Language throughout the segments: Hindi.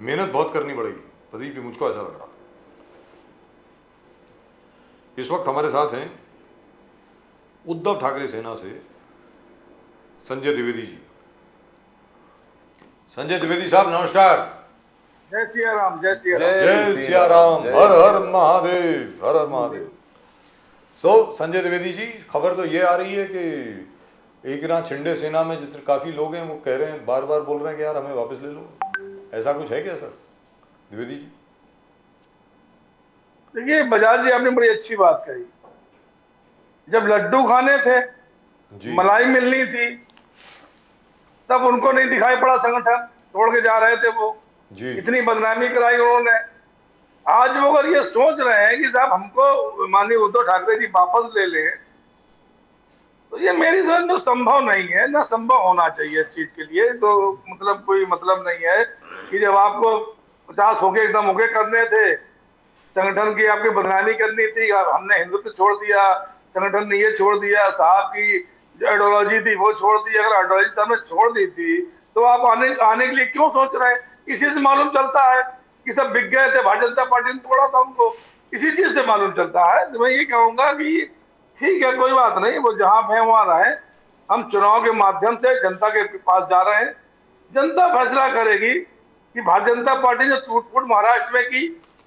मेहनत बहुत करनी पड़ेगी प्रदीप जी, मुझको ऐसा लग रहा है। इस वक्त हमारे साथ हैं उद्धव ठाकरे सेना से संजय द्विवेदी जी। संजय द्विवेदी साहब नमस्कार। जय सिया राम, जय सिया राम, जय सिया राम, हर हर महादेव, हर हर महादेव। संजय द्विवेदी जी, खबर तो ये आ रही है कि एकनाथ शिंदे सेना में जितने काफी लोग हैं वो कह रहे हैं, बार बार बोल रहे हैं कि यार हमें वापस ले लो। ऐसा कुछ है क्या सर द्विवेदी जी? देखिए बजाज जी, आपने बड़ी अच्छी बात कही। जब लड्डू खाने थे जी, मलाई मिलनी थी, तब उनको नहीं दिखाई पड़ा, संगठन छोड़ के जा रहे थे वो जी, इतनी बदनामी कराई उन्होंने। आज वो अगर ये सोच रहे हैं कि साहब हमको माननीय उद्धव ठाकरे जी वापस ले लें, तो ये मेरी समझ में संभव नहीं है, ना संभव होना चाहिए इस चीज के लिए। तो मतलब कोई मतलब नहीं है कि जब आपको 50 होके एकदम होके करने थे, संगठन की आपकी बदनामी करनी थी, हमने हिंदुत्व छोड़ दिया, संगठन ने ये छोड़ दिया, साहब की जो आइडियोलॉजी थी वो छोड़ दी। अगर आइडियोलॉजी साहब ने छोड़ दी थी तो आप आने के लिए क्यों सोच रहे हैं? इसी से मालूम चलता है कि सब बिक गए थे, भारतीय जनता पार्टी ने तोड़ा था उनको, इसी चीज से मालूम चलता है। तो मैं ये कहूंगा कि ठीक है, कोई बात नहीं, वो जहां है वहां रहे। हम चुनाव के माध्यम से जनता के पास जा रहे हैं, जनता फैसला करेगी कि भारतीय जनता पार्टी ने टूट फूट महाराष्ट्र में की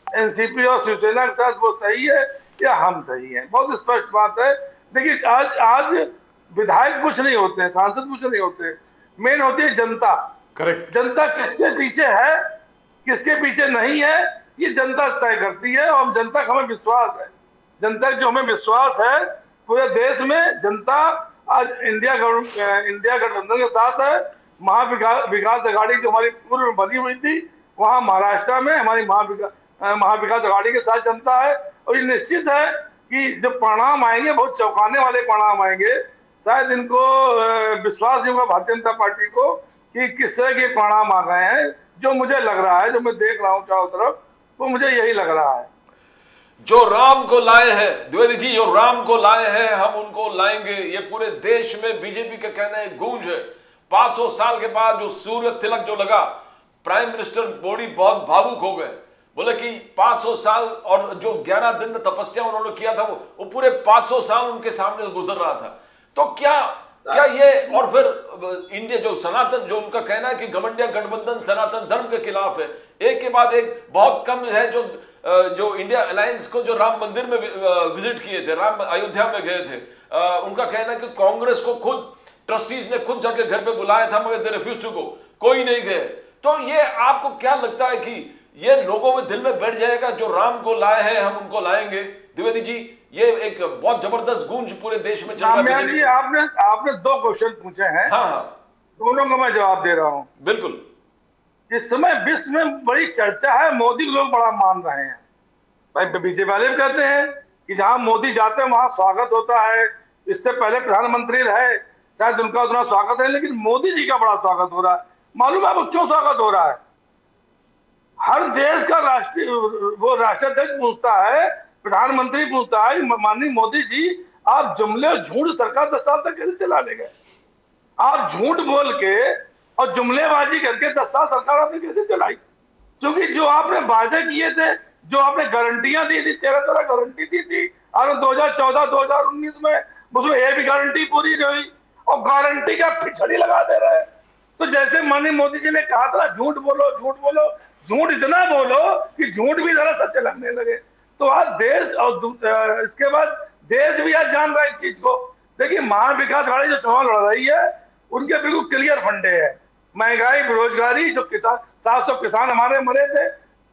एनसीपी और शिवसेना के साथ, वो सही है या हम सही है। बहुत स्पष्ट बात है। देखिए आज विधायक कुछ नहीं होते हैं, सांसद कुछ नहीं होते, मेन होती है जनता। करेक्ट। जनता किसके पीछे है, किसके पीछे नहीं है, ये जनता तय करती है। और जनता का हमें विश्वास है, जनता जो हमें विश्वास है पूरे देश में, जनता आज इंडिया गठबंधन के साथ है। महाविकास अघाड़ी जो हमारी पूर्व में बनी हुई थी, वहां महाराष्ट्र में हमारी महाविकास अघाड़ी के साथ जनता है। और ये निश्चित है कि जब परिणाम आएंगे, बहुत चौंकाने वाले परिणाम आएंगे। शायद इनको विश्वास नहीं होगा भारतीय जनता पार्टी को कि किस तरह के परिणाम आ गए हैं। जो मुझे लग रहा है, जो मैं देख रहा हूँ चारों तरफ, वो मुझे यही लग रहा है। जो राम को लाए हैं द्विवेदी जी, जो राम को लाए हैं हम उनको लाएंगे, ये पूरे देश में बीजेपी का कहना है, गूंज है। 500 साल के बाद जो सूर्य तिलक जो लगा, प्राइम मिनिस्टर मोदी बहुत भावुक हो गए, बोले कि 500 साल और जो 11 दिन तपस्या उन्होंने किया था वो पूरे 500 साल उनके सामने गुजर रहा था। तो क्या ये, और फिर इंडिया जो सनातन, जो उनका कहना है कि घमंडिया गठबंधन सनातन धर्म के खिलाफ है, एक के बाद एक बहुत कम है जो इंडिया अलायंस को जो राम मंदिर में विजिट किए थे, राम अयोध्या में गए थे, उनका कहना है कि कांग्रेस को खुद ट्रस्टीज ने खुद जाके घर पे बुलाया था, मगर दे रिफ्यूज टू गो, कोई नहीं गए। तो ये आपको क्या लगता है कि ये लोगों में दिल में बैठ जाएगा, जो राम को लाए हैं हम उनको लाएंगे? द्विवेदी जी, ये एक बहुत जबरदस्त गूंज पूरे देश में चल रहा है। जी, आपने 2 क्वेश्चन पूछे हैं। हाँ हाँ, दोनों का मैं जवाब दे रहा हूँ। बिल्कुल। इस समय विश्व में बड़ी चर्चा है, मोदी लोग बड़ा मान रहे हैं। भाई बीजेपी वाले भी कहते हैं कि जहां मोदी जाते हैं वहां स्वागत होता है। इससे पहले प्रधानमंत्री रहे, शायद उनका उतना स्वागत है, लेकिन मोदी जी का बड़ा स्वागत हो रहा है। मालूम है वो क्यों स्वागत हो रहा है? हर देश का राष्ट्राध्यक्ष पूछता है, प्रधानमंत्री पूछता है, माननीय मोदी जी आप जुमले झूठ सरकार 10 साल तक कैसे चला ले गए? आप झूठ बोल के और जुमलेबाजी करके 10 साल सरकार आपने कैसे चलाई? क्योंकि जो आपने वादे किए थे, जो आपने गारंटियां दी थी, 13 गारंटी दी थी, और 2014-2019 में उसमें एक भी गारंटी पूरी नहीं हुई, और गारंटी का पिछड़ी लगा दे रहे हैं। तो जैसे माननीय मोदी जी ने कहा था, झूठ बोलो, झूठ बोलो, झूठ इतना बोलो कि झूठ भी जरा सच्चे लगने लगे। तो आज देश और इसके बाद देश भी आज जान रहा है इस चीज को। देखिए महाविकास अघाड़ी जो चुनाव लड़ रही है, उनके बिल्कुल क्लियर फंडे है। महंगाई, बेरोजगारी, जो किसान 700 किसान हमारे मरे थे,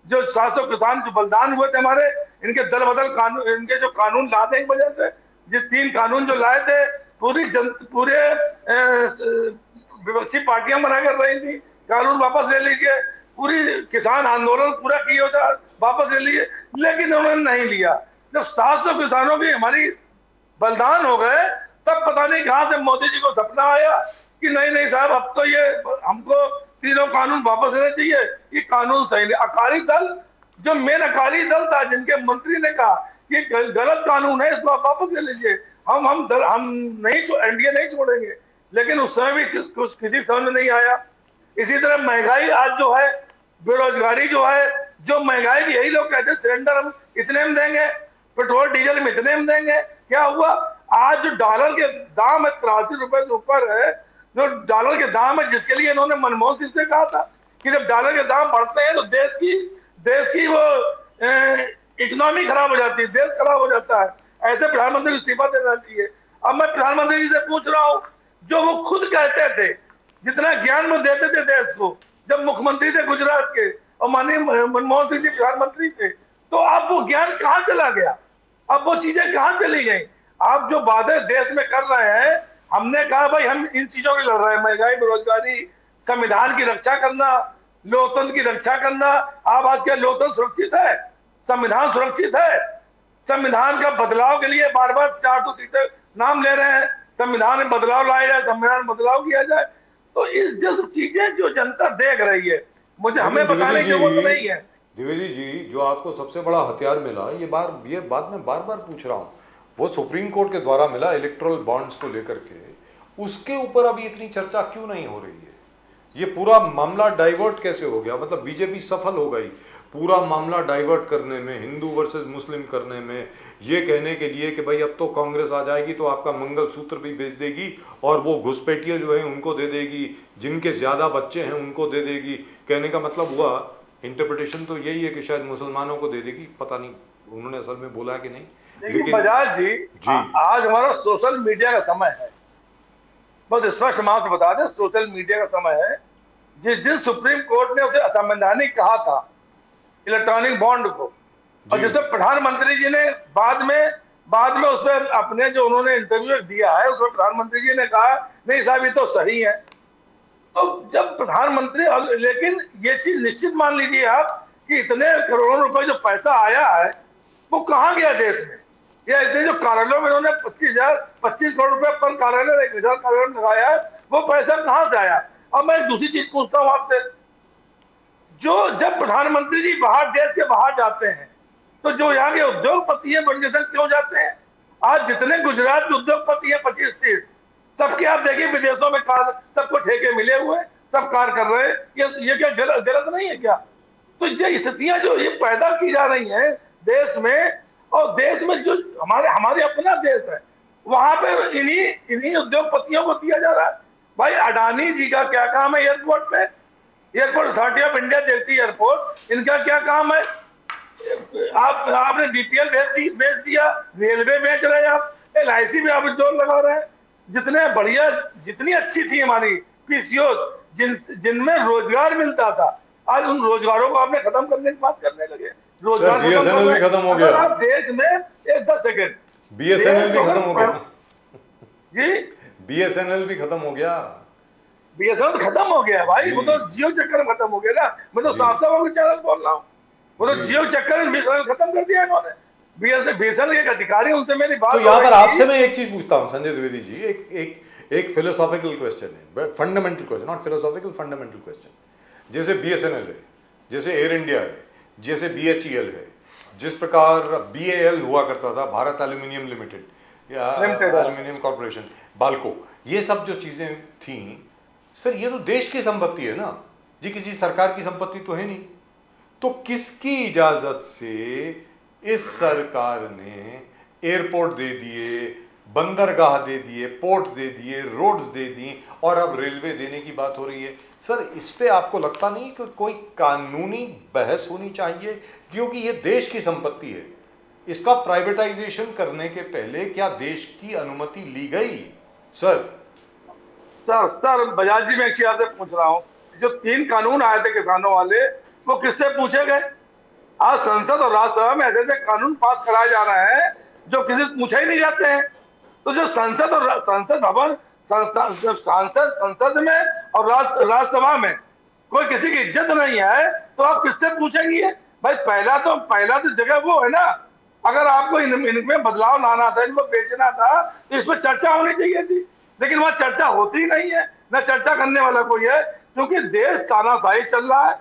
जो 700 किसान जो बलिदान हुए थे हमारे, इनके दल बदल कानून, इनके जो कानून लाने की वजह से, जो 3 कानून जो लाए थे, पूरे विपक्षी पार्टियां मना कर रही थी कानून वापस ले लीजिए, पूरी किसान आंदोलन पूरा किया था, वापस ले लीजिए, लेकिन उन्होंने नहीं लिया। जब 700 किसानों की हमारी बलिदान हो गए, तब पता नहीं कहां से मोदी जी को सपना आया कि नहीं साहब, अब तो ये हमको तीनों कानून वापस लेने चाहिए, ये कानून सही नहीं। अकाली दल, जो मेन अकाली दल था, जिनके मंत्री ने कहा कि गलत कानून है, इसको आप वापस ले लीजिए, हम नहीं, एनडीए नहीं छोड़ेंगे, लेकिन उस समय भी किसी समझ में नहीं आया। इसी तरह महंगाई आज जो है, बेरोजगारी जो है, जो महंगाई भी, यही लोग कहते हैं सिलेंडर हम इतने में देंगे, पेट्रोल डीजल में इतने में देंगे। क्या हुआ? आज जो डॉलर के दाम है 83 रुपए से ऊपर है, जो डॉलर के दाम है, जिसके लिए इन्होंने मनमोहन सिंह से कहा था कि जब डॉलर के दाम बढ़ते हैं तो देश की वो इकोनॉमी खराब हो जाती है, देश खराब हो जाता है। ऐसे प्रधानमंत्री को इस्तीफा देना चाहिए। अब मैं प्रधानमंत्री जी से पूछ रहा हूँ, जो वो खुद कहते थे, जितना ज्ञान वो देते थे देश को, जब मुख्यमंत्री थे गुजरात के और माननीय मनमोहन सिंह जी प्रधानमंत्री थे, तो अब वो ज्ञान कहाँ चला गया? अब वो चीजें कहाँ चली गई? आप जो बातें देश में कर रहे हैं, हमने कहा भाई हम इन चीजों की लड़ रहे हैं, महंगाई, बेरोजगारी, संविधान की रक्षा करना, लोकतंत्र की रक्षा करना। आप आज क्या लोकतंत्र सुरक्षित है? संविधान सुरक्षित है? संविधान का बदलाव के लिए बार बार 400 सीटें नाम ले रहे हैं, संविधान में बदलाव लाया जाए, संविधान में बदलाव किया जाए। तो इस जैसी चीजें जो जनता देख रही है, मुझे हमें बताने की जरूरत नहीं है। द्विवेदी जी, जो आपको सबसे बड़ा हथियार मिला, ये बात मैं बार बार पूछ रहा हूँ, वो सुप्रीम कोर्ट के द्वारा मिला इलेक्टोरल बॉन्ड्स को लेकर के, उसके ऊपर अभी इतनी चर्चा क्यों नहीं हो रही है? ये पूरा मामला डाइवर्ट कैसे हो गया? मतलब बीजेपी सफल हो गई पूरा मामला डाइवर्ट करने में, हिंदू वर्सेस मुस्लिम करने में, ये कहने के लिए कि भाई अब तो कांग्रेस आ जाएगी तो आपका मंगलसूत्र भी बेच देगी और वो घुसपैठिए जो है उनको दे देगी, जिनके ज्यादा बच्चे हैं उनको दे देगी। कहने का मतलब हुआ, इंटरप्रिटेशन तो यही है कि शायद मुसलमानों को दे देगी, पता नहीं उन्होंने असल में बोला है कि नहीं। लेकिन बजाज जी, आज हमारा सोशल मीडिया का समय है, बहुत स्पष्ट मां से बता दें, सोशल मीडिया का समय है। जिस सुप्रीम कोर्ट ने उसे असंवैधानिक कहा था इलेक्ट्रॉनिक बॉन्ड को, और जिसे प्रधानमंत्री जी ने बाद में उस पर अपने जो उन्होंने इंटरव्यू दिया है, उसमें प्रधानमंत्री जी ने कहा नहीं साहब ये तो सही है। तो जब प्रधानमंत्री, लेकिन ये चीज निश्चित मान लीजिए आप कि इतने करोड़ों रुपए जो पैसा आया है वो कहाँ गया देश में? या इतने जो कार्यालयों में उन्होंने 25 करोड़ रुपए पर कार्यालय, 1000 कार्यालय में लगाया है, वो पैसा कहाँ से आया? अब मैं दूसरी चीज पूछता हूँ आपसे, जब प्रधानमंत्री जी बाहर, देश के बाहर जाते हैं, तो जो यहाँ के उद्योगपति हैं विदेश क्यों जाते हैं? आज जितने गुजरात के उद्योगपति हैं 25-30, सबके आप देखिए विदेशों में कार, सबको ठेके मिले हुए, सब कार कर रहे हैं। ये क्या गलत नहीं है क्या? तो ये स्थितियां जो ये पैदा की जा रही हैं देश में, और देश में जो हमारे अपना देश है, वहां पे इन्हीं उद्योगपतियों को दिया जा रहा है। भाई अडानी जी का क्या काम है एयरपोर्ट पे? एयरपोर्ट अथॉरिटी ऑफ इंडिया देखती है एयरपोर्ट, इनका क्या काम है? आपने डीपीएल बेच दिया, रेलवे बेच रहे हैं आप, LIC में आप जोर लगा रहे हैं। जितने बढ़िया, जितनी अच्छी थी हमारी पीसीओ, जिनमें रोजगार मिलता था, आज उन रोजगारों को आपने खत्म करने की बात करने लगे। रोजगार BSNL भी खत्म हो गया। आप देश में 10 सेकेंड, BSNL भी खत्म हो गया जी, BSNL भी खत्म हो गया। BSNL खत्म हो गया भाई, वो तो जियो चक्कर में खत्म हो गया ना। मैं तो साफ साफ चैनल बोल रहा हूँ, वो तो जियो चक्कर में BSNL खत्म कर दिया इन्होंने। BSNL के अधिकारी, उनसे मेरी बात। तो यहाँ पर आपसे मैं एक चीज पूछता हूँ संजय द्विवेदी जी, एक फिलोसॉफिकल क्वेश्चन है, fundamental question, not philosophical, fundamental question. जैसे BSNL है, जैसे एयर इंडिया है, जैसे BHEL है, जिस प्रकार BAL हुआ करता था, भारत एल्यूमिनियम लिमिटेड या एल्यूमिनियम कॉर्पोरेशन, बाल्को, ये सब जो चीजें थी सर, ये तो देश की संपत्ति है ना जी, किसी सरकार की संपत्ति तो है नहीं। तो किसकी इजाजत से इस सरकार ने एयरपोर्ट दे दिए, बंदरगाह दे दिए, पोर्ट दे दिए, रोड्स दे दी, और अब रेलवे देने की बात हो रही है? सर इस पे आपको लगता नहीं कि कोई कानूनी बहस होनी चाहिए? क्योंकि ये देश की संपत्ति है, इसका प्राइवेटाइजेशन करने के पहले क्या देश की अनुमति ली गई? सर बजाज जी, मैं एक चीज आपसे पूछ रहा हूँ, जो 3 कानून आए थे किसानों वाले, वो किससे पूछे गए? आज संसद और राज्यसभा में ऐसे कानून पास कराए जा रहे हैं जो किसी से पूछे ही नहीं जाते हैं। तो जो संसद भवन, संसद में और राज्यसभा में कोई किसी की इज्जत नहीं है, तो आप किससे पूछेंगे? भाई पहला तो जगह वो है ना, अगर आपको इनमें बदलाव लाना था, इनको बेचना था, तो इस पर चर्चा होनी चाहिए थी। लेकिन वहां चर्चा होती नहीं है, न चर्चा करने वाला कोई है, क्योंकि देश तानाशाही चल रहा है।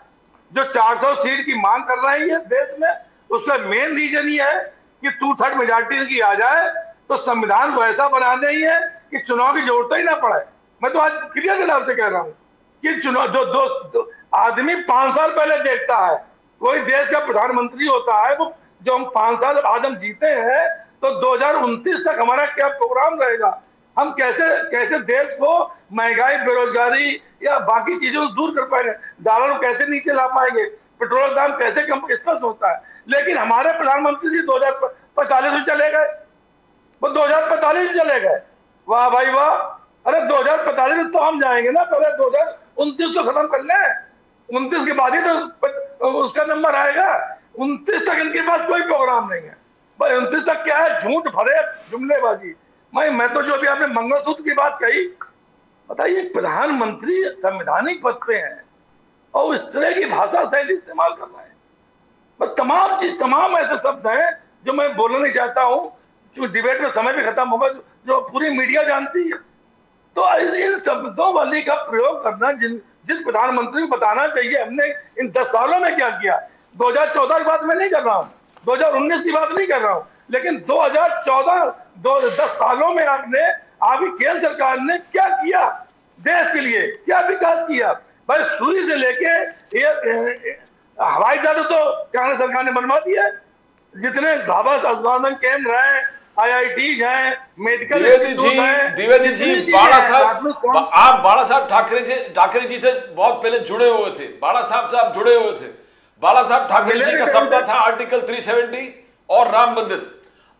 जो 400 सीट की मांग कर रही है देश में, उसका मेन रीजन ये है कि 2/3 मेजॉरिटी की आ जाए तो संविधान को ऐसा बना देंगे कि चुनाव की जरूरत ही ना पड़े। मैं तो आज क्लियर कट आपसे कह रहा हूँ कि चुनाव आदमी 5 साल पहले देखता है। कोई देश का प्रधानमंत्री होता है, वो जो हम 5 साल आज हम जीते हैं, तो 2029 तक हमारा क्या प्रोग्राम रहेगा, हम कैसे कैसे देश को महंगाई, बेरोजगारी या बाकी चीजों को दूर कर पाएंगे, डॉलर को कैसे नीचे ला पाएंगे, पेट्रोल दाम कैसे कम, इस पर होता है। लेकिन हमारे प्रधानमंत्री जी 2045 में चले गए, वो 2045 में चले गए। वाह भाई वाह। अरे 2045 में तो हम जाएंगे ना, पहले 2029 तो खत्म कर ले, 29 के बाद ही तो उसका नंबर आएगा। 29 तक इनके पास कोई प्रोग्राम नहीं है भाई। 29 तक क्या है, झूठ भरे जुमलेबाजी। मैं तो जो अभी आपने मंगलसूत्र की बात कही, बताइए प्रधानमंत्री संवैधानिक पद पे हैं और इस तरह की भाषा शैली इस्तेमाल कर रहे हैं। बस तमाम ऐसे शब्द हैं जो मैं बोलना नहीं चाहता हूँ, जो डिबेट में समय भी खत्म होगा, जो पूरी मीडिया जानती है। तो इन शब्दों वाली का प्रयोग करना, जिस प्रधानमंत्री को बताना चाहिए हमने इन 10 सालों में क्या किया। 2014 की बात मैं नहीं कर रहा हूँ, 2019 की बात नहीं कर रहा हूँ, लेकिन 2014 10 सालों में आपकी केंद्र सरकार ने क्या किया देश के लिए, क्या विकास किया भाई। सुई से लेके हवाई जहाज तो कांग्रेस सरकार ने बनवा दिया। जितने ढाबा संशोधन केंद्र हैं, IIT हैं, मेडिकल द्विवेदी जी, बाला साहब, आप बाला साहब ठाकरे जी से बहुत पहले जुड़े हुए थे। बाला साहब से आप जुड़े हुए थे। बाला साहब ठाकरे जी का सपना था आर्टिकल 370 और राम मंदिर।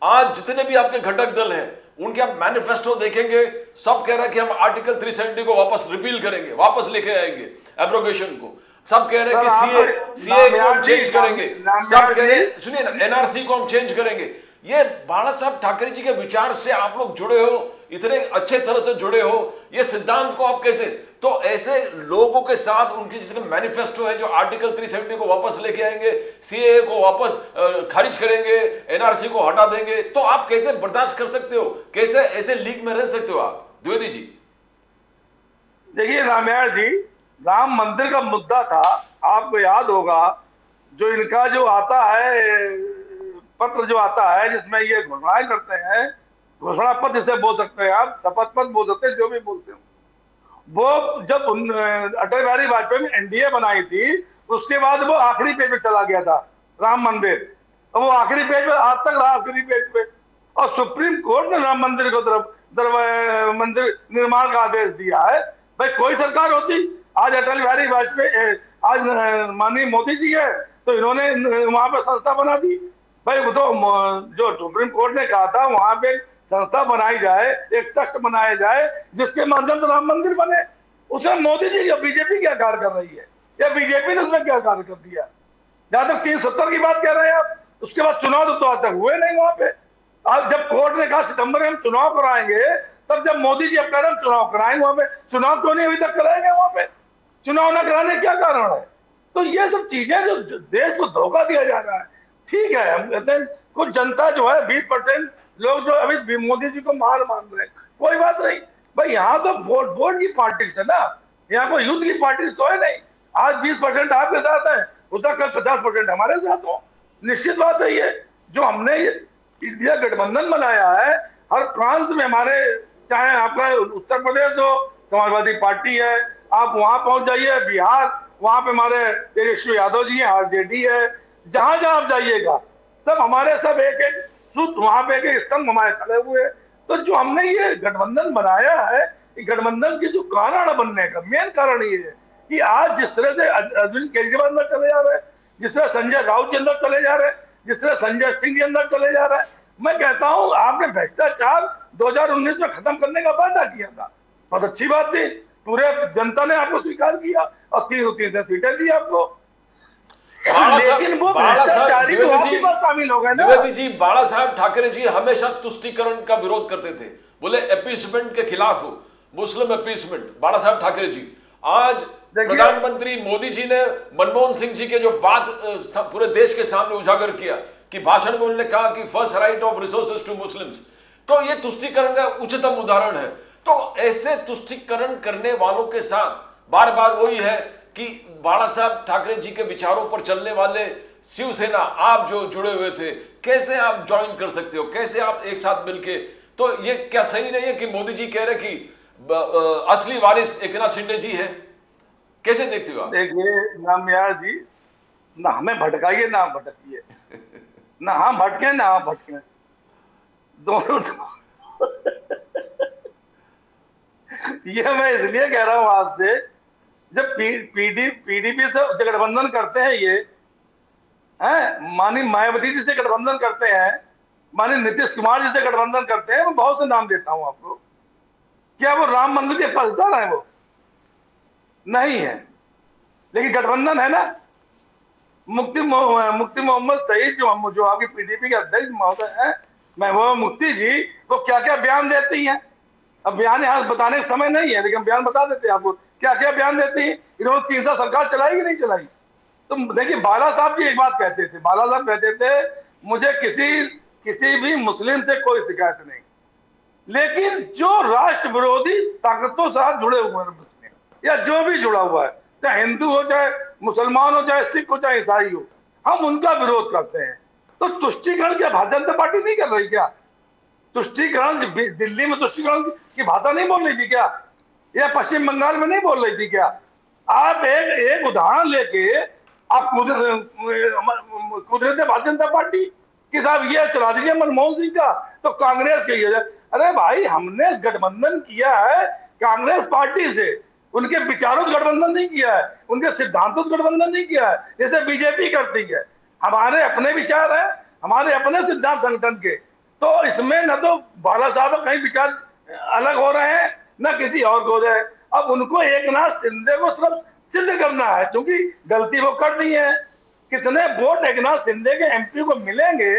आज जितने भी आपके घटक दल हैं, उनके आप मैनिफेस्टो देखेंगे, सब कह रहा है कि हम आर्टिकल 370 को वापस रिपील करेंगे, वापस लेके आएंगे एब्रोगेशन को। सब कह रहे हैं कि सीए को हम चेंज करेंगे, सब कह रहे हैं, सुनिए ना, NRC को हम चेंज करेंगे। ये बाला साहब ठाकरे जी के विचार से आप लोग जुड़े हो, इतने अच्छे तरह से जुड़े हो, ये सिद्धांत को आप कैसे, तो ऐसे लोगों के साथ उनकी जिसका मैनिफेस्टो है जो आर्टिकल 370 को वापस लेके आएंगे, सीए को वापस खारिज करेंगे, NRC को हटा देंगे, तो आप कैसे बर्दाश्त कर सकते हो, कैसे ऐसे लीग में रह सकते हो आप द्विवेदी जी? देखिए रामायण जी, राम मंदिर का मुद्दा था, आपको याद होगा, जो इनका जो आता है पत्र जो आता है जिसमें ये घोषणाएं करते हैं, घोषणा पत्र जिसे बोल सकते हैं आप, शपथ पत्र बोल सकते हैं, जो भी बोलते हैं। वो जब अटल बिहारी वाजपेयी ने NDA बनाई थी, उसके बाद वो आखिरी पेज पे चला गया था राम मंदिर, और वो आखिरी पेज पे आज तक रहा, आखिरी पेज पे। और सुप्रीम कोर्ट ने राम मंदिर को मंदिर निर्माण का आदेश दिया है। भाई कोई सरकार होती, आज अटल बिहारी वाजपेयी, आज माननीय मोदी जी है, तो इन्होंने वहां पे संस्था बना दी। भाई वो तो जो सुप्रीम कोर्ट ने कहा था वहां पे संस्था बनाई जाए, एक ट्रस्ट बनाया जाए जिसके माध्यम से राम मंदिर बने। उसमें मोदी जी या बीजेपी क्या कार्य कर रही है, या बीजेपी ने उसमें क्या कार्य कर दिया? जहां तक 370 की बात कर रहे हैं आप, उसके बाद चुनाव तो आज तक हुए नहीं वहां पे। आज जब कोर्ट ने कहा सितंबर में हम चुनाव कराएंगे, तब जब मोदी जी अब कह रहे हैं चुनाव कराएंगे, वहां पे चुनाव क्यों नहीं अभी तक कराएंगे? वहां पे चुनाव न कराने क्या कारण है? तो ये सब चीजें जो देश को धोखा दिया जा रहा है। ठीक है, हम कहते हैं कुछ जनता जो है 20% लोग जो अभी मोदी जी को मार मान रहे हैं, कोई बात नहीं भाई, यहाँ तो वोट की पॉलिटिक्स है ना, यहाँ को युद्ध की पॉलिटिक्स तो है नहीं। आज 20% आपके साथ है, उधर कल 50% हमारे साथ हो, निश्चित बात है। ये जो हमने इंडिया गठबंधन बनाया है, हर प्रांत में हमारे, चाहे आपका उत्तर प्रदेश जो समाजवादी पार्टी है, आप वहां पहुंच जाइए, बिहार, वहां पे हमारे तेजस्वी यादव जी है, RJD है, जहां जहां आप जाइएगा सब हमारे, सब एक एक सूत्र वहां पे एक स्तंभ हमारे खड़े हुए। तो जो हमने ये गठबंधन बनाया है, गठबंधन की जो कारण बनने का मेन कारण ये है कि आज जिस तरह से अरविंद केजरीवाल अंदर चले जा रहे हैं, जिस तरह संजय राउत जी अंदर चले जा रहे हैं, जिस तरह संजय सिंह जी अंदर चले जा रहा है, मैं कहता हूं आपने भ्रष्टाचार 2019 में खत्म करने का वादा किया था, बहुत अच्छी बात थी, पूरे जनता ने आपको स्वीकार किया और 303 सीटें दी आपको। लेकिन वो भ्रष्टाचारी तो आपके पास शामिल हो गए ना। द्विवेदी जी, बाला साहब ठाकरे जी हमेशा तुष्टीकरण का विरोध करते थे, बोले अपीसमेंट के खिलाफ हो, मुस्लिम अपीसमेंट, बाला साहब ठाकरे जी। आज प्रधानमंत्री मोदी जी ने मनमोहन सिंह जी के जो बात पूरे देश के सामने उजागर किया कि भाषण में उन्होंने कहा कि first right of resources to Muslims, तो ये तुष्टीकरण का उच्चतम उदाहरण है। तो ऐसे तुष्टीकरण करने वालों के साथ बार बार वही है कि बाला साहब ठाकरे जी के विचारों पर चलने वाले शिवसेना, आप जो जुड़े हुए थे, कैसे आप ज्वाइन कर सकते हो, कैसे आप एक साथ मिलके? तो ये क्या सही नहीं है कि मोदी जी कह रहे कि असली वारिस एकनाथ शिंदे जी है? कैसे देखते हो आप? देखिए नामयार जी, ना हमें भटकाइए ना हम भटकिए, ना हम भटके ना आप भटके, दोनों। ये मैं इसलिए कह रहा हूं आपसे, जब पीडीपी से गठबंधन करते हैं ये, हैं मानी मायावती जी से गठबंधन करते हैं, मानी नीतीश कुमार जी से गठबंधन करते हैं, मैं बहुत से नाम देता हूं आपको। क्या वो राम मंदिर के पक्षधर है? वो नहीं है, लेकिन गठबंधन है ना। मुफ्ती मोहम्मद सईद जो आपकी पीडीपी के अध्यक्ष महोदय हैं, महबूबा मुफ्ती जी, वो क्या क्या बयान देती हैं। अब बयान यहाँ बताने का समय नहीं है, लेकिन बयान बता देते हैं आपको क्या क्या बयान देती हैं। इन्होंने 3 साल सरकार चलाई कि नहीं चलाई? तो देखिए बाला साहब जी एक बात कहते थे, बाला साहब कहते थे, मुझे किसी भी मुस्लिम से कोई शिकायत नहीं, लेकिन जो राष्ट्र विरोधी ताकतों से जुड़े हुए हैं मुस्लिम, या जो भी जुड़ा हुआ है, चाहे हिंदू हो, चाहे मुसलमान हो, चाहे सिख हो, चाहे ईसाई हो, हम उनका विरोध करते हैं। तो तुष्टीकरण क्या भारतीय जनता पार्टी नहीं कर रही क्या? तुष्टीकरण दिल्ली में तुष्टीकरण की भाषा नहीं बोल रही थी क्या? या पश्चिम बंगाल में नहीं बोल रही थी क्या? आप एक उदाहरण लेके आप कुदरत भारतीय जनता पार्टी कि साहब ये चला दीजिए मनमोहन सिंह का, तो कांग्रेस के ये। अरे भाई, हमने गठबंधन किया है कांग्रेस पार्टी से, उनके विचारों से गठबंधन नहीं किया है, उनके सिद्धांतों से गठबंधन नहीं किया है जैसे बीजेपी करती है। हमारे अपने विचार है, हमारे अपने सिद्धांत संगठन के, तो इसमें न तो बाला साहब कहीं विचार अलग हो रहे हैं, न किसी और को हो रहे हैं। अब उनको एकनाथ शिंदे को सिर्फ सिद्ध करना है, क्योंकि गलती वो कर दी है। कितने वोट एकनाथ शिंदे के एमपी को मिलेंगे,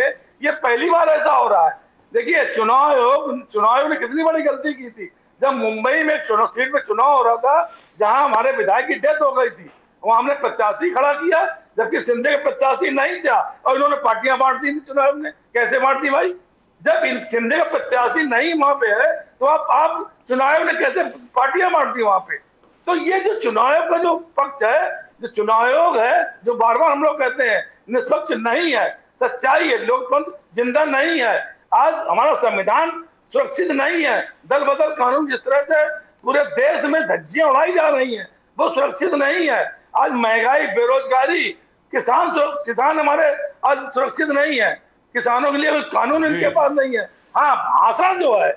ये पहली बार ऐसा हो रहा है। देखिए चुनाव आयोग ने कितनी बड़ी गलती की थी, जब मुंबई में सीट में चुनाव हो रहा था, जहां हमारे विधायक की डेथ हो गई थी, वहां हमने 85 खड़ा किया, जबकि शिंदे के 85 नहीं था, और इन्होंने पार्टियां बांट दी थी चुनाव में। कैसे बांटी भाई? जब शिंदे का 85 नहीं वहां पे है, तो आप चुनाव ने कैसे पार्टियां बांट दी वहां पे? तो ये जो चुनाव का जो पक्ष है, जो चुनाव आयोग है, जो बार बार हम लोग कहते हैं निष्पक्ष नहीं है, सच्चाई है, लोकतंत्र जिंदा नहीं है, आज हमारा संविधान सुरक्षित नहीं है, दल बदल कानून जिस तरह से पूरे देश में धज्जियां उड़ाई जा रही हैं, वो सुरक्षित नहीं है। आज महंगाई, बेरोजगारी, किसान हमारे आज सुरक्षित नहीं है, किसानों के लिए कोई कानून इनके पास नहीं है। हाँ, भाषण जो है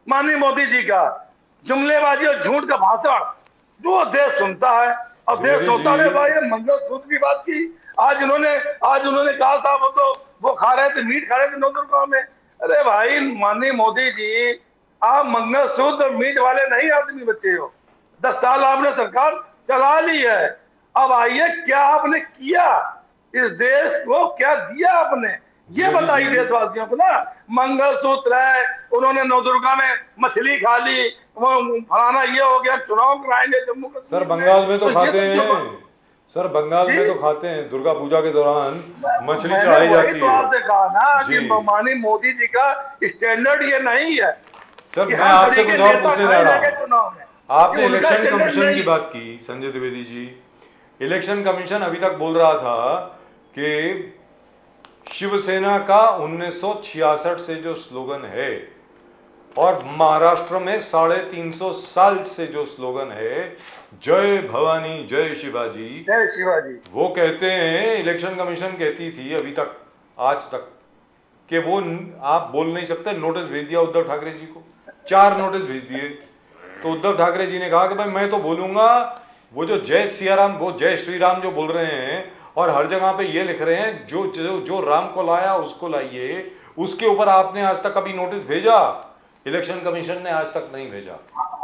माननीय मोदी जी का, जुमलेबाजी और झूठ का भाषण जो देश सुनता है, अब देश सुनता है। भाई मंगलसूत्र की बात की, आज उन्होंने कहा साहब वो खा रहे थे, मीट खा रहे थे 9 रुपये में। अरे भाई माननीय मोदी जी, आप मंगलसूत्र मीट वाले नहीं आदमी बचे हो। 10 साल आपने सरकार चला ली है, अब आइए क्या आपने किया इस देश को, क्या दिया आपने, ये बताइए देशवासियों को ना। मंगलसूत्र है, उन्होंने नवदुर्गा में मछली खा ली, फलाना ये हो गया, चुनाव कराएंगे जम्मू कश्मीर। सर बंगाल में तो खाते हैं, सर बंगाल में तो खाते हैं, दुर्गा पूजा के दौरान मछली चढ़ाई जाती है। तो आपसे कहा ना कि माननीय मोदी जी का स्टैंडर्ड ये नहीं है। सर मैं आपसे कुछ और पूछने जा रहा हूँ। आपने इलेक्शन कमीशन की बात की संजय द्विवेदी जी, इलेक्शन कमीशन अभी तक बोल रहा था कि शिवसेना का 1966 से जो स्लोगन है और महाराष्ट्र में 350 साल से जो स्लोगन है, जय भवानी जय शिवाजी, जय शिवाजी, वो कहते हैं, इलेक्शन कमीशन कहती थी अभी तक, आज तक, कि वो आप बोल नहीं सकते। नोटिस भेज दिया उद्धव ठाकरे जी को, 4 नोटिस भेज दिए। तो उद्धव ठाकरे जी ने कहा कि भाई मैं तो बोलूंगा, वो जो जय सियाराम, वो जय श्री राम जो बोल रहे हैं, और हर जगह पे ये लिख रहे हैं जो राम को लाया उसको लाइए, उसके ऊपर आपने आज तक कभी नोटिस भेजा? इलेक्शन कमीशन ने आज तक नहीं भेजा।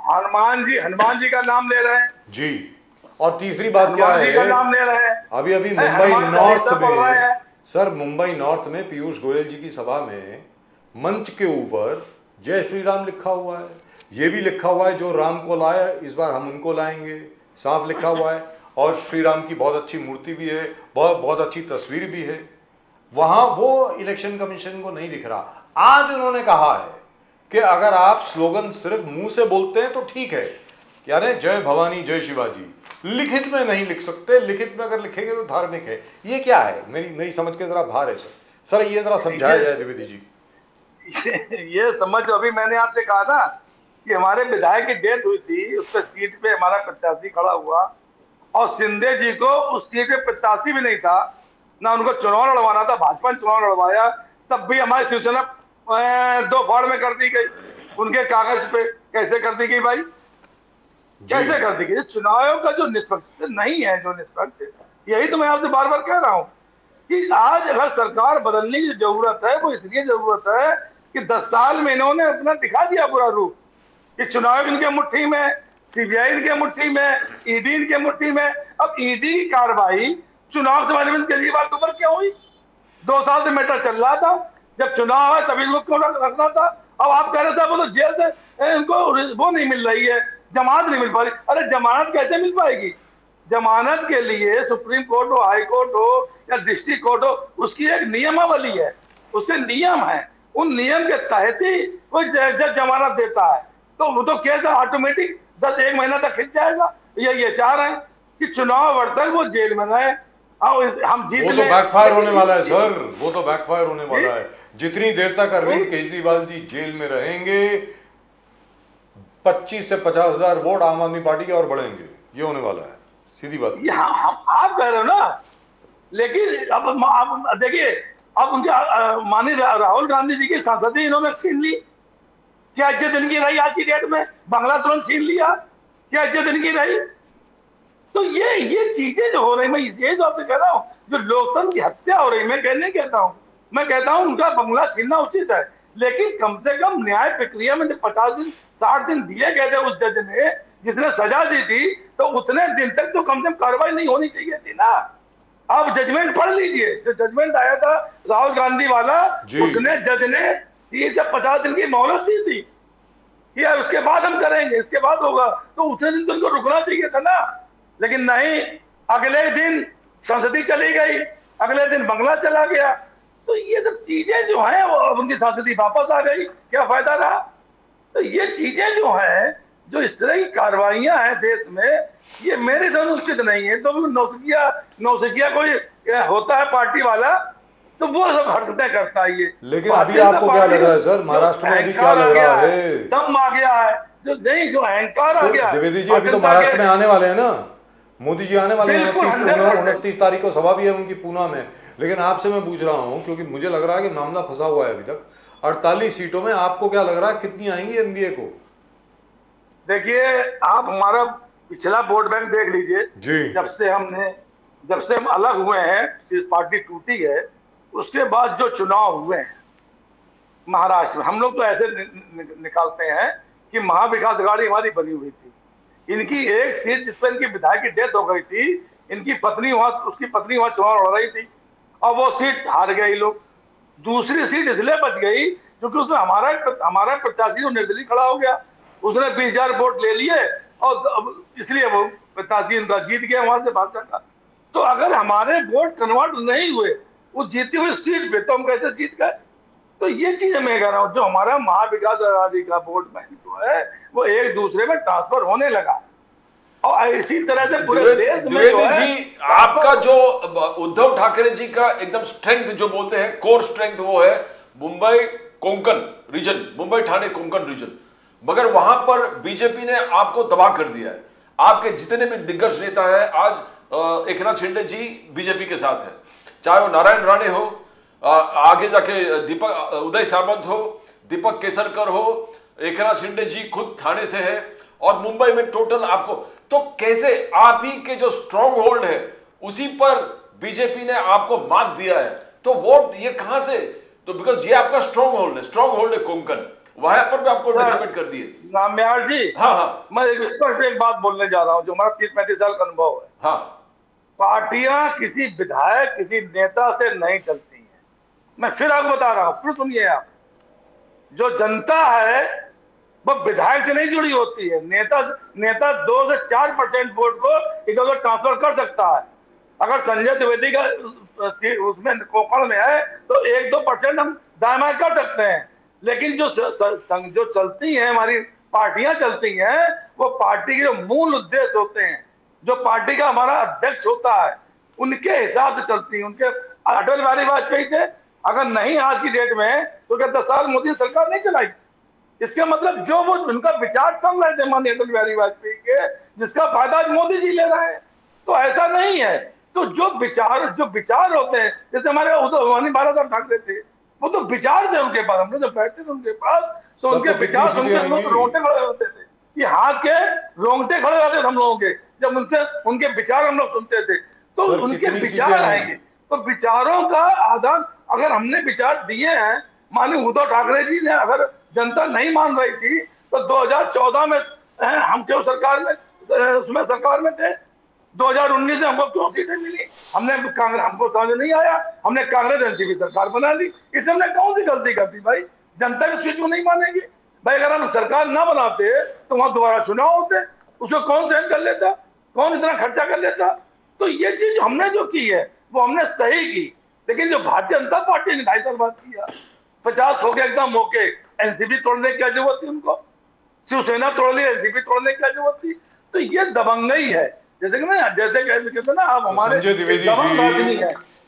हनुमान जी का नाम ले रहे हैं जी। और तीसरी बात क्या है, नाम ले रहे हैं, अभी मुंबई नॉर्थ में, सर मुंबई नॉर्थ में पीयूष गोयल जी की सभा में मंच के ऊपर जय श्री राम लिखा हुआ है, ये भी लिखा हुआ है जो राम को लाया इस बार हम उनको लाएंगे, साफ लिखा हुआ है। और श्री राम की बहुत अच्छी मूर्ति भी है, बहुत अच्छी तस्वीर भी है वहां। वो इलेक्शन कमीशन को नहीं दिख रहा। आज उन्होंने कहा है कि अगर आप स्लोगन सिर्फ मुंह से बोलते हैं तो ठीक है, यानी जय भवानी जय शिवाजी, लिखित में नहीं लिख सकते, लिखित में अगर लिखेंगे तो धार्मिक है। ये क्या है? मेरी समझ के जरा बाहर है सर, ये जरा समझाया जाए द्विवेदी जी। ये समझ, अभी मैंने आपसे कहा था कि हमारे विधायक की डेथ हुई थी, उस पर सीट पे हमारा 85 खड़ा हुआ, और शिंदे जी को उस सीट पे प्रत्याशी भी नहीं था, ना उनको चुनाव लड़वाना था, भाजपा ने चुनाव लड़वाया, तब भी हमारी शिवसेना दो फाड़ में कर दी गई। उनके कागज पे कैसे कर दी गई भाई, कैसे कर दी गई? चुनाव का जो निष्पक्ष नहीं है, जो निष्पक्ष, यही तो मैं आपसे बार बार कह रहा हूँ कि आज अगर सरकार बदलने की जरूरत है, वो इसलिए जरूरत है कि 10 साल में इन्होंने अपना दिखा दिया पूरा रूप कि चुनाव इनके मुट्ठी में, सीबीआई इनके मुट्ठी में, ईडी इनके मुट्ठी में। अब ईडी की कार्रवाई चुनाव से पहले केजरीवाल के ऊपर क्यों हुई? 2 साल से मैटर चल रहा था, जब चुनाव है तभी इनको क्यों रखना था? अब आप कह रहे थे वो तो जेल से इनको वो नहीं मिल रही है, जमानत नहीं मिल पा रही। अरे जमानत कैसे मिल पाएगी? जमानत के लिए सुप्रीम कोर्ट हो, हाई कोर्ट हो या डिस्ट्रिक्ट कोर्ट हो, उसकी एक नियमावली है, उसके नियम है, उन नियम के तहत ही वो जज जमानत देता है। तो वो तो केस ऑटोमेटिक 1 महीना तक खिंच जाएगा। ये चाह रहे हैं कि चुनाव वर्तक वो जेल में रहे, हम जीत वो तो बैकफायर होने वाला है सर, वो तो बैकफायर होने वाला है। जितनी देर तक अरविंद केजरीवाल जी जेल में रहेंगे, 25 से 50 हजार वोट आम आदमी पार्टी के और बढ़ेंगे, ये होने वाला है, सीधी बात। आप कह रहे हो ना, लेकिन अब आप देखिए, अब उनके माननीय राहुल गांधी जी की संसदीय इन्होंने छीन ली, क्या इज्जत इनकी रही? आज की डेट में बांग्ला तुरंत छीन लिया, क्या इज्जत इनकी रही? तो ये चीजें जो हो रही, मैं ये जो आपसे कह रहा हूँ, जो लोकतंत्र की हत्या हो रही, मैं कहने कहता हूँ, मैं कहता हूँ उनका बंगला छीनना उचित है, लेकिन कम से कम न्याय प्रक्रिया में 50 दिन 60 दिन दिए गए थे उस जज ने, जिसने सजा दी थी, तो उतने दिन तक तो कम से कम कार्रवाई नहीं होनी चाहिए थी ना। आप जजमेंट पढ़ लीजिए, जो जजमेंट आया था राहुल गांधी वाला, उसने जज ने ये जब 50 दिन की मोहलत दी थी कि यार उसके बाद हम करेंगे, इसके बाद होगा, तो उतने दिन तो उनको रुकना चाहिए था ना। लेकिन नहीं, अगले दिन संसदी चली गई, अगले दिन बंगला चला गया। तो ये सब चीजें जो हैं वो उनकी संसदी वापस आ गई, क्या फायदा रहा? तो ये चीजें जो हैं, जो इस तरह की कार्रवाइयां हैं देश में, ये मेरे समझ उचित नहीं है। तो नौसिकिया कोई होता है पार्टी वाला, तो वो सब हरकतें करता है ये। लेकिन अभी आपको क्या लग रहा है सर, महाराष्ट्र में अभी क्या लग रहा है? दम आ गया है, जो अहंकार आ गया। द्विवेदी जी अभी तो महाराष्ट्र में आने वाले हैं ना, मोदी जी आने वाले हैं 29 तारीख को सभा भी है उनकी पूना में। लेकिन आपसे मैं पूछ रहा हूं, क्योंकि मुझे लग रहा है कि मामला फंसा हुआ है अभी तक 48 सीटों में, आपको क्या लग रहा है कितनी आएंगी एनडीए को? देखिए, आप हमारा पिछला वोट बैंक देख लीजिए जी। जब से हम अलग हुए हैं, पार्टी टूटी है, उसके बाद जो चुनाव हुए हैं महाराष्ट्र में, हम लोग तो ऐसे निकालते हैं कि महाविकास अघाड़ी हमारी बनी हुई थी। इनकी एक सीट जिस पर इनकी विधायक की डेथ हो गई थी, इनकी पत्नी उसकी पत्नी वहां चुनाव लड़ रही थी, और वो सीट हार गए लोग। दूसरी सीट इसलिए बच गई क्योंकि उसमें हमारा प्रत्याशी जो निर्दलीय खड़ा हो गया, उसने 20,000 वोट ले लिए, और इसलिए वो प्रत्याशी उनका जीत गया वहां से भाजपा का। तो अगर हमारे वोट कन्वर्ट नहीं हुए वो जीती हुई सीट पे, तो हम कैसे जीत गए? तो ये चीजें मैं कह रहा हूँ, जो हमारा महाविकास अघाड़ी का वोट बैंक जो है वो एक दूसरे में ट्रांसफर होने लगा, और इसी तरह से पूरे देश में जो है। जी, आपका जो उद्धव ठाकरे जी का एकदम स्ट्रेंथ जो बोलते हैं, कोर स्ट्रेंथ, वो है मुंबई कोंकण रीजन, मुंबई ठाणे कोंकण रीजन, मगर वहां पर बीजेपी ने आपको तबाह कर दिया है। आपके जितने भी दिग्गज नेता है आज एकनाथ शिंदे जी बीजेपी के साथ है, चाहे वो नारायण राणे हो, आगे जाके दीपक उदय सामंत हो, दीपक केसरकर हो, एकनाथ शिंदे जी खुद ठाणे से है, और मुंबई में टोटल आपको, तो कैसे आप ही के जो स्ट्रॉन्ग होल्ड है उसी पर बीजेपी ने आपको मात दिया है, तो वोट ये कहां से? तो बिकॉज ये आपका स्ट्रॉन्ग होल्ड है कोंकण, वहां पर भी आपको डिसमिट कर दिए। नाम्यार जी, हाँ, मैं एक बात बोलने जा रहा हूं जो हमारा 30-35 साल का अनुभव है। हाँ, पार्टियां किसी विधायक, किसी नेता से नहीं चलती हैं। मैं फिर आपको बता रहा हूं, फिर सुनिए आप, जो जनता है वो विधायक से नहीं जुड़ी होती है। नेता 2 से 4% वोट को इधर उधर ट्रांसफर कर सकता है। अगर संजय द्विवेदी का उसमें कोंकण में है तो 1-2% हम दायमा कर सकते हैं, लेकिन जो चलती हैं हमारी पार्टियां चलती हैं, वो पार्टी के जो मूल उद्देश्य होते हैं, जो पार्टी का हमारा अध्यक्ष होता है, उनके हिसाब से चलती हैं। उनके अटल बिहारी वाजपेयी थे, अगर नहीं आज की डेट में, तो क्या 10 साल मोदी सरकार नहीं चलाई? इसका मतलब जो वो उनका विचार चल रहे थे माननीय अटल बिहारी वाजपेयी के, जिसका फायदा मोदी जी ले रहे हैं, तो ऐसा नहीं है। तो जो विचार होते हैं, जैसे हमारे उद्धव बाला साहब ठाकरे थे, वो तो विचार थे उनके पास, हम लोग जब बैठते थे उनके पास तो उनके विचार सुन के हम लोग रोंगटे खड़े होते थे, ये हाथ के रोंगटे खड़े होते थे हम लोगों के, जब उनसे उनके विचार हम लोग सुनते थे। तो उनके विचार आएंगे, तो विचारों का आदान, अगर हमने विचार दिए हैं, माननीय उद्धव ठाकरे जी ने, अगर जनता नहीं मान रही थी तो 2014 में हम क्यों सरकार में, उसमें सरकार में थे, 2019 में हमको क्यों सीटें मिली, हमने कांग्रेस, हमको समझ नहीं आया, हमने कांग्रेस एनसीपी सरकार बना ली, इसमें हमने कौन सी गलती कर दी भाई, जनता की चीज को नहीं मानेंगे भाई। अगर हम सरकार ना बनाते तो वहां दोबारा चुनाव होते, उसको कौन सहन कर लेता, कौन इतना खर्चा कर लेता। तो ये चीज हमने जो की है वो हमने सही की, लेकिन जो भारतीय जनता पार्टी ने 2.5 साल बाद किया, 50 हो गया एकदम मौके, एनसीपी तोड़ने की क्या जरूरत थी उनको, शिवसेना तोड़ ली, एनसीपी तोड़ने की क्या जरूरत थी। तो ये दबंगई है, जैसे कि ना, जैसे कहते ना आप हमारे संजय द्विवेदी जी,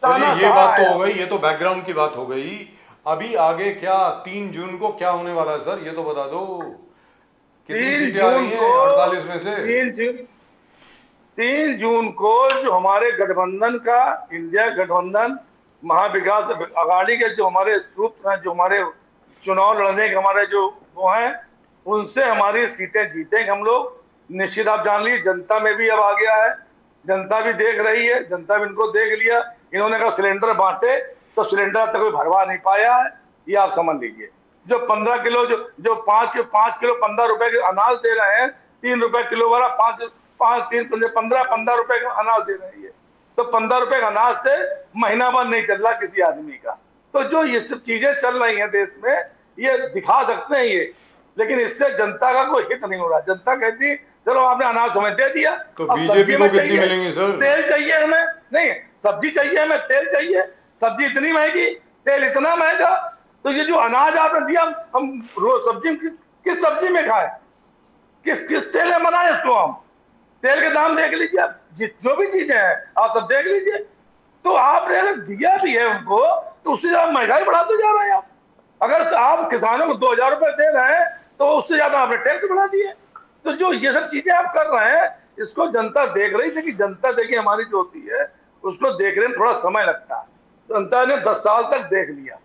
चलिए ये बात तो हो गई, ये तो बैकग्राउंड की बात हो गई। अभी आगे क्या 3 जून को क्या होने वाला है सर, ये तो बता दो, कितनी सीटें आ रही हैं 48 में से? 3 जून को जो हमारे गठबंधन का, इंडिया गठबंधन महाविकास अघाड़ी के जो हमारे स्तूप हैं, जो हमारे चुनाव लड़ने के हमारे जो वो हैं, उनसे हमारी सीटें जीतेंगे हम लोग निश्चित। आप जान लीजिए, जनता में भी अब आ गया है, जनता भी देख रही है, जनता भी इनको देख लिया। इन्होंने कहा सिलेंडर बांटे तो सिलेंडर तक कोई भरवा नहीं पाया है, ये आप समझ लीजिए। जो 15 किलो जो 5 किलो 15 रुपए के अनाज दे रहे हैं, 3 रुपए किलो वाला 15 रुपए का अनाज दे रही है, तो 15 रुपए का अनाज से महीना भर नहीं चल रहा किसी आदमी का। तो जो ये सब चीजें चल रही हैं देश में, ये दिखा सकते हैं ये, लेकिन इससे जनता का कोई हित नहीं हो रहा। जनता कहती चलो आपने अनाज हमें दे दिया, तो बीजेपी को कितनी मिलेंगी सर? तेल चाहिए हमें, नहीं सब्जी चाहिए हमें, तेल चाहिए, सब्जी इतनी महंगी, तेल इतना महंगा, तो ये जो अनाज आपने दिया, हम रोज सब्जी किस सब्जी में खाए, किस तेल में बनाए इसको हम? तेल के दाम देख लीजिए आप, जो भी चीजें हैं आप सब देख लीजिए। तो आपने अगर दिया भी है उनको, तो उससे ज्यादा महंगाई बढ़ाते जा रहे हैं आप। अगर आप किसानों को 2000 रुपए दे रहे हैं तो उससे ज्यादा आपने टैक्स बढ़ा दिए। तो जो ये सब चीजें आप कर रहे हैं, इसको जनता देख रही थी कि जनता देखिए हमारी जो होती है उसको देखने में थोड़ा समय लगता है। जनता ने 10 साल तक देख लिया।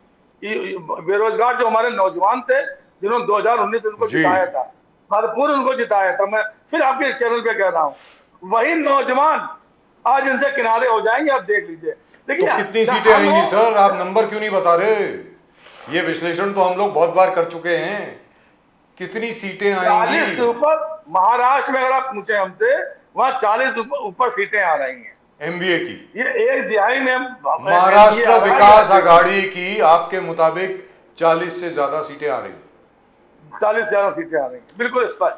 बेरोजगार जो हमारे नौजवान थे, जिन्होंने 2019 में उनको जिताया था, भरपूर उनको जिताया था, मैं फिर आपके चैनल पे कह रहा हूँ, वही नौजवान आज इनसे किनारे हो जाएंगे, आप देख लीजिए। देखिए तो कितनी सीटें आएंगी सर, आप नंबर क्यों नहीं बता रहे? ये विश्लेषण तो हम लोग बहुत बार कर चुके हैं, कितनी सीटें आएंगी? 40 से ऊपर महाराष्ट्र में अगर आप पूछे हमसे, वहां 40 ऊपर सीटें आ रही हैं एमवीए की। ये एक दिहाई में महाराष्ट्र विकास अघाड़ी की आपके मुताबिक 40 से ज्यादा सीटें आ रही हैं? 40 से ज्यादा सीटें आ रही हैं, बिल्कुल स्पष्ट।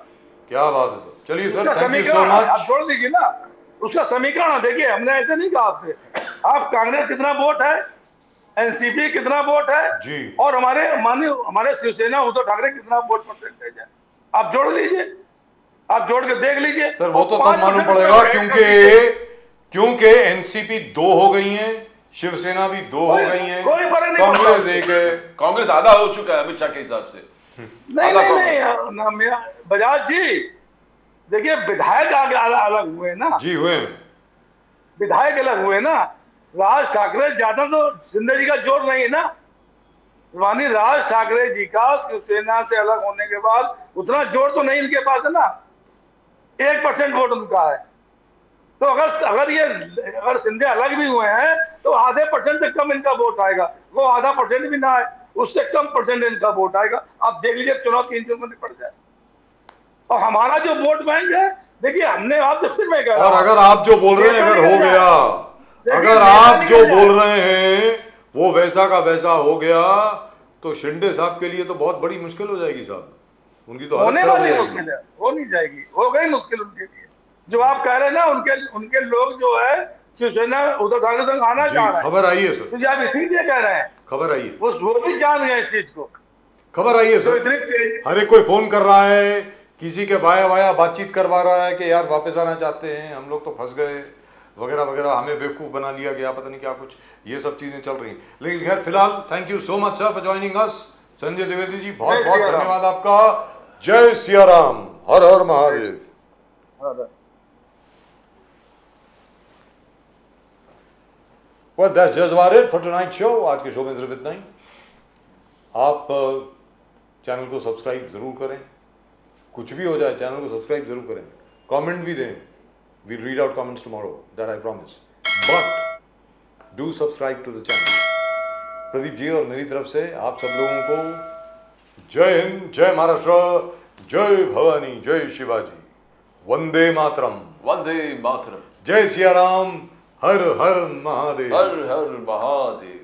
क्या बात है सर, चलिए सर, थैंक यू सो समीकरण आप मच। छोड़ दीजिए ना, उसका समीकरण देखिए, हमने ऐसे नहीं कहा आपसे। आप कांग्रेस कितना वोट है, एनसीपी कितना वोट है जी, और हमारे शिवसेना उद्धव ठाकरे कितना वोट परसेंटेज है, आप जोड़ लीजिए, आप जोड़ के देख लीजिए सर वो तो तब मालूम पड़ेगा, क्योंकि एनसीपी 2 हो गई हैं, शिवसेना भी 2 हो गई हैं, कोई फर्क नहीं पड़ता। कांग्रेस 1 है। कांग्रेस आधा हो चुका है अमित शाह के हिसाब से। नहीं बजाज जी, देखिए विधायक आगे अलग हुए ना जी, हुए विधायक अलग हुए ना। राज ठाकरे ज्यादा तो शिंदे जी का जोर नहीं है ना, माननीय राज ठाकरे जी का शिवसेना से अलग होने के बाद उतना जोर तो नहीं इनके पास है ना, 1% वोट उनका है। तो अगर शिंदे अलग भी हुए हैं तो आधे % से कम इनका वोट आएगा, वो आधा % भी ना आए, उससे कम % इनका वोट आएगा। आप देख लीजिए चुनाव 3 जून में निपट जाए। और हमारा जो वोट बैंक है, देखिए हमने आपसे फिर मैं कह रहा हूं, और अगर आप जो बोल रहे हैं अगर हो गया, अगर आप जो बोल रहे हैं वो वैसा का वैसा हो गया, तो शिंदे साहब के लिए तो बहुत बड़ी मुश्किल हो जाएगी साहब, उनकी तो होने वाली मुश्किल है, हो नहीं जाएगी, हो गई मुश्किल उनके लिए। जो आप कह रहे हैं ना, उनके लोग जो है शिवसेना उद्धव ठाकरे संग आना चाह रहे हैं, खबर आई है सर, तो आप इसीलिए कह रहे हैं, खबर आई है, वो भी जान गए इस चीज को, खबर आई है सर। हर एक कोई फोन कर रहा है, किसी के वाया बातचीत करवा रहा है कि यार वापस आना चाहते हैं, हम लोग तो फंस गए वगैरह वगैरह, हमें बेवकूफ बना लिया गया, पता नहीं क्या कुछ, ये सब चीजें चल रही हैं। लेकिन खैर फिलहाल thank you so much sir for joining us. Sanjay Dwivedi ji बहुत बहुत धन्यवाद आपका। जय सिया राम, हर हर Mahadev. Well, that's just about it for tonight's show. आज के शो में सिर्फ इतना ही। आप चैनल को सब्सक्राइब जरूर करें, कुछ भी हो जाए चैनल को सब्सक्राइब जरूर करें, कमेंट भी दें। We'll read out comments tomorrow, that I promise. But do subscribe to the channel. Pradeep ji और मेरी तरफ से आप सब लोगों को जय हिंद, जय महाराष्ट्र, जय भवानी, जय शिवाजी, वंदे मातरम, वंदे मातरम, जय सिया राम, हर हर महादेव, हर हर महादेव।